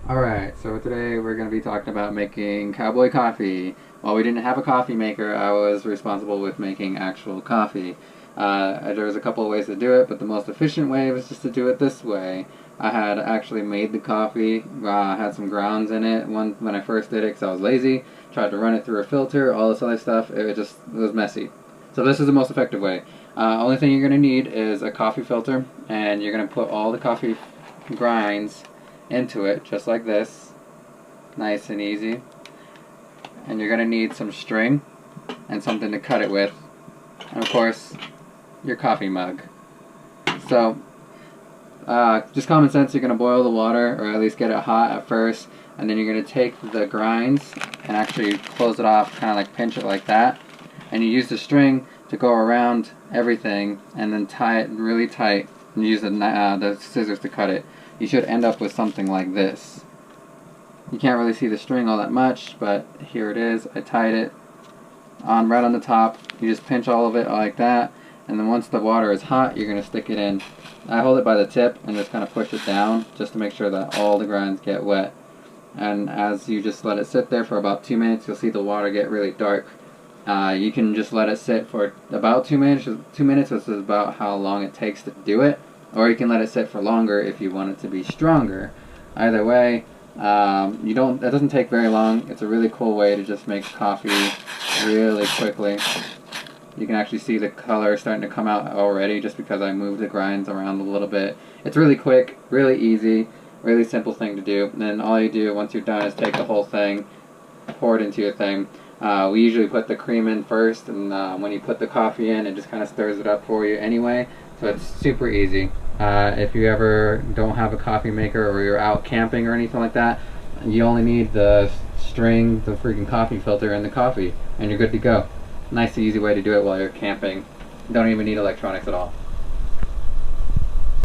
Alright, so today we're going to be talking about making cowboy coffee. While we didn't have a coffee maker, I was responsible with making actual coffee. There's a couple of ways to do it, but the most efficient way was just to do it this way. I had actually made the coffee, had some grounds in it when I first did it because I was lazy. Tried to run it through a filter, all this other stuff, it was messy. So this is the most effective way. Only thing you're going to need is a coffee filter, and you're going to put all the coffee grinds into it just like this, nice and easy. And you're gonna need some string and something to cut it with, and of course your coffee mug. So just common sense, you're gonna boil the water, or at least get it hot at first, and then you're gonna take the grinds and actually close it off, kind of like pinch it like that, and you use the string to go around everything and then tie it really tight, and use the scissors to cut it. You should end up with something like this. You can't really see the string all that much, but here it is. I tied it on right on the top. You just pinch all of it like that, and then once the water is hot, you're going to stick it in. I hold it by the tip and just kind of push it down just to make sure that all the grinds get wet. And as you just let it sit there for about 2 minutes, you'll see the water get really dark. You can just let it sit for about 2 minutes. 2 minutes is about how long it takes to do it. Or you can let it sit for longer if you want it to be stronger. Either way, it doesn't take very long. It's a really cool way to just make coffee really quickly. You can actually see the color starting to come out already just because I moved the grinds around a little bit. It's really quick, really easy, really simple thing to do. And then all you do once you're done is take the whole thing, pour it into your thing. We usually put the cream in first, and when you put the coffee in, it just kind of stirs it up for you anyway. So it's super easy. If you ever don't have a coffee maker, or you're out camping or anything like that, you only need the string, the freaking coffee filter, and the coffee, and you're good to go. Nice and easy way to do it while you're camping. Don't even need electronics at all.